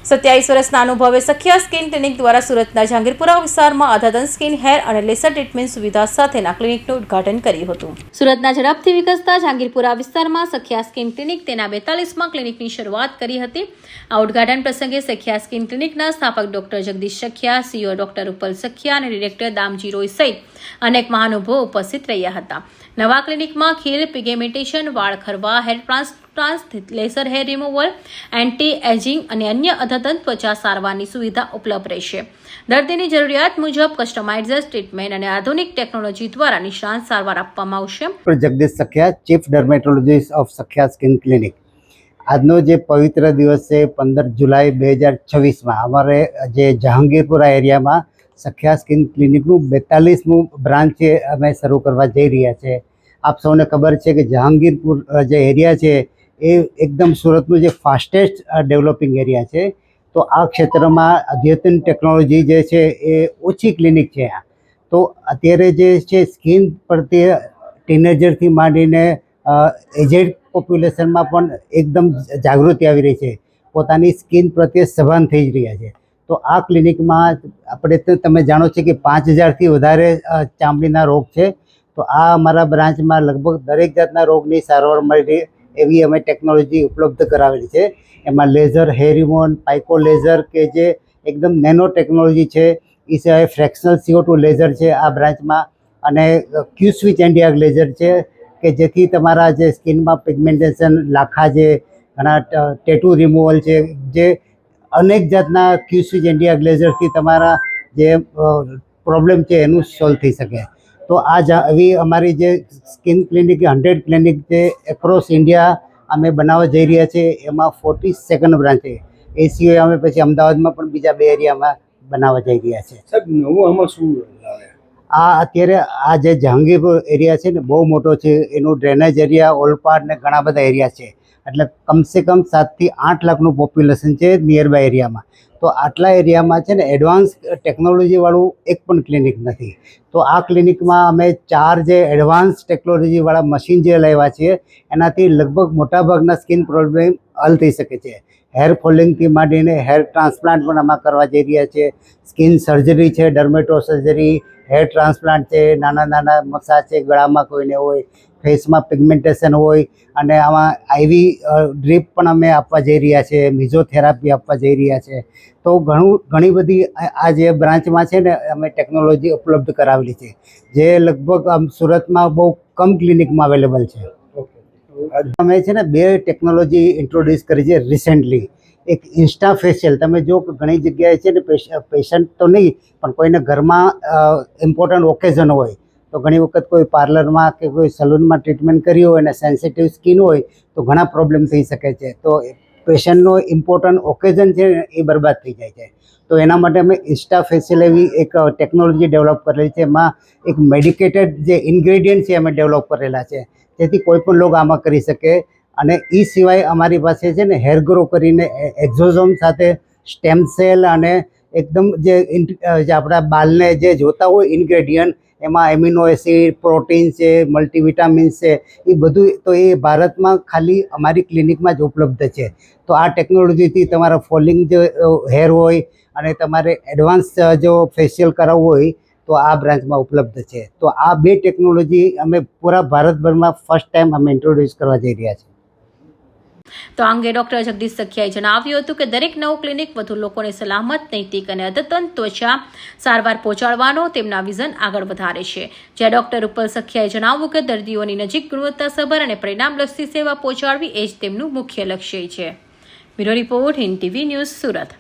27 વર્ષના અનુભવે સખ્યા skin clinic દ્વારા સુરતના જહાંગીરપુરા વિસ્તારમાં અદ્યતન સ્કિન હેર અને લેસર ટ્રીટમેન્ટ સુવિધા સાથેના ક્લિનિકનું ઉદ્ઘાટન કર્યું હતું. સુરતના ઝડપથી વિકસતા જહાંગીરપુરા વિસ્તારમાં સખ્યા સ્કિન ક્લિનિક તેના 42મા ક્લિનિકની શરૂઆત કરી હતી. આ ઉદ્ઘાટન પ્રસંગે સખ્યા સ્કિન ક્લિનિકના સ્થાપક ડોક્ટર જગદીશ સખ્યા, સીઈઓ ડોક્ટર ઉપલ સખ્યા અને ડિરેક્ટર દામજી રોય સહિત અનેક મહાનુભાવો ઉપસ્થિત રહ્યા હતા. નવા ક્લિનિકમાં ખીલ, પિગમેન્ટેશન, વાળ ખરવા, hair transplant, laser hair removal, anti ageing અને અન્ય અદ્યતન ત્વચા સારવારની સુવિધા ઉપલબ્ધ રહેશે. દર્દીની જરૂરિયાત મુજબ કસ્ટમાઇઝ્ડ ટ્રીટમેન્ટ અને આધુનિક ટેકનોલોજી દ્વારા નિષ્ણાંત સારવાર આપવામાં આવશે. Jagdish Sakhya, chief dermatologist of Sakhya skin clinic. આજનો જે પવિત્ર દિવસ છે 15 જુલાઈ 2026માં અમારે જે જહાંગીરપુરા એરિયામાં સખ્યા સ્કિન ક્લિનિકનું 42મું બ્રાન્ચ છે અમે શરૂ કરવા જઈ રહ્યા છે. આપ સૌને ખબર છે કે જહાંગીરપુર જે એરિયા છે એ એકદમ સુરતનું જે ફાસ્ટેસ્ટ ડેવલપિંગ એરિયા છે. તો આ ક્ષેત્રમાં અદ્યતન ટેકનોલોજી જે છે એ ઓછી ક્લિનિક છે. તો અત્યારે જે છે સ્કિન પ્રત્યે ટીનેજરથી માંડીને એજેડ પોપ્યુલેશનમાં પણ એકદમ જાગૃતિ આવી રહી છે. પોતાની સ્કિન પ્રત્યે સભાન થઈ જ રહ્યા છે. તો આ ક્લિનિકમાં આપણે તો તમે જાણો છો કે 5000થી વધારે ચામડીના રોગ છે. તો આ અમારા બ્રાન્ચમાં લગભગ દરેક જાતના રોગની સારવાર મળી એવી અમે ટેકનોલોજી ઉપલબ્ધ કરાવેલી છે. એમાં laser hair removal, pico laser કે જે એકદમ નેનો ટેકનોલોજી છે. એ સિવાય ફ્રેક્શનલ CO2 લેઝર છે આ બ્રાન્ચમાં, અને ક્યુ સ્વિચ એન્ડિયાગ લેઝર છે કે જેથી તમારા જે સ્કિનમાં પિગમેન્ટેશન, લાખા, જે ઘણા ટેટુ રિમૂવલ છે, જે અનેક જાતના ક્યુ સ્વિચ એન્ડિયાગ લેઝરથી તમારા જે પ્રોબ્લેમ છે એનું સોલ્વ થઈ શકે. તો આવી અમારી જે સ્કિન ક્લિનિક 100 ક્લિનિક છે એક્રોસ ઇન્ડિયા અમે બનાવવા જઈ રહ્યા છીએ. એમાં 42nd બ્રાન્ચ છે. એ સિવાય અમે પછી અમદાવાદમાં પણ બીજા 2 એરિયામાં બનાવવા જઈ રહ્યા છે. સાહેબ, નવું આમાં શું આવે? આ અત્યારે આ જે જહાંગીરપુર એરિયા છે ને બહુ મોટો છે. એનું ડ્રેનેજ એરિયા, ઓલપાડ ને ઘણા બધા એરિયા છે. એટલે કમસે કમ 7 થી 8 લાખનું પોપ્યુલેશન છે નિયર બાય એરિયામાં. તો આટલા એરિયામાં છે ને એડવાન્સ ટેકનોલોજીવાળું એક પણ ક્લિનિક નથી. તો આ ક્લિનિકમાં અમે 4 જે એડવાન્સ ટેકનોલોજીવાળા મશીન જે લાવ્યા છીએ એનાથી લગભગ મોટાભાગના સ્કિન પ્રોબ્લેમ હલ થઈ શકે છે. હેર ફોલિંગથી માંડીને હેર ટ્રાન્સપ્લાન્ટ પણ આમાં કરવા જઈ રહ્યા છે. સ્કિન સર્જરી છે, ડર્મેટો સર્જરી, હેર ટ્રાન્સપ્લાન્ટ છે, નાના નાના મસાજ છે, ગળામાં કોઈને હોય, ફેસમાં પિગમેન્ટેશન હોય, અને આમાં આઈવી ડ્રીપ પણ અમે આપવા જઈ રહ્યા છે, મિઝોથેરાપી આપવા જઈ રહ્યા છે. તો ઘણી બધી આ જે બ્રાન્ચમાં છે ને અમે ટેકનોલોજી ઉપલબ્ધ કરાવેલી છે, જે લગભગ આમ સુરતમાં બહુ કમ ક્લિનિકમાં અવેલેબલ છે. અમે છે ને 2 ટેકનોલોજી ઇન્ટ્રોડ્યુસ કરી છે રિસેન્ટલી. એક ઇન્સ્ટા ફેશિયલ. તમે જો ઘણી જગ્યાએ છે ને પેશન્ટ તો નહીં પણ કોઈને ઘરમાં ઇમ્પોર્ટન્ટ ઓકેઝન હોય તો ઘણી વખત કોઈ પાર્લરમાં કે કોઈ સલૂનમાં ટ્રીટમેન્ટ કરી હોય અને સેન્સિટિવ સ્કિન હોય તો ઘણા પ્રોબ્લેમ થઈ શકે છે. તો પેશન્ટનો ઇમ્પોર્ટન્ટ ઓકેઝન છે એ બરબાદ થઈ જાય છે. તો એના માટે અમે ઇન્સ્ટા ફેશિયલ એવી એક ટેકનોલોજી ડેવલપ કરેલી છે. એમાં એક મેડિકેટેડ જે ઇન્ગ્રેડિયન્ટ છે અમે ડેવલપ કરેલા છે, જેથી કોઈ પણ લોકો આમાં કરી શકે. અને એ સિવાય અમારી પાસે છે ને હેર ગ્રો કરીને એક્ઝોઝોમ સાથે સ્ટેમ સેલ અને એકદમ જે આપણા બાલને જે જોતા હોય ઇન્ગ્રેડિયન્ટ, એમાં એમિનો એસિડ, પ્રોટીન છે, મલ્ટીવિટામિન્સ છે, એ બધું તો એ ભારતમાં ખાલી અમારી ક્લિનિકમાં જ ઉપલબ્ધ છે. તો આ ટેકનોલોજીથી તમારા ફોલિંગ જે હેર હોય અને તમારે એડવાન્સ જો ફેશિયલ કરાવવું હોય તો આ બ્રાન્ચમાં ઉપલબ્ધ છે. તો આ 2 ટેકનોલોજી અમે પૂરા ભારતભરમાં ફર્સ્ટ ટાઈમ અમે ઇન્ટ્રોડ્યુસ કરવા જઈ રહ્યા છીએ. તો આ અંગે ડોક્ટર જગદીશ સખ્યાએ જણાવ્યું હતું કે દરેક નવું ક્લિનિક વધુ લોકોને સલામત, નૈતિક અને અદ્યતન ત્વચા સારવાર પહોંચાડવાનો તેમના વિઝન આગળ વધારે છે. જ્યાં ડોક્ટર ઉપલ સખ્યાએ જણાવ્યું કે દર્દીઓની નજીક ગુણવત્તાસભર અને પરિણામલક્ષી સેવા પહોંચાડવી એ જ તેમનું મુખ્ય લક્ષ્ય છે. Bureau report, Hind TV news, Surat.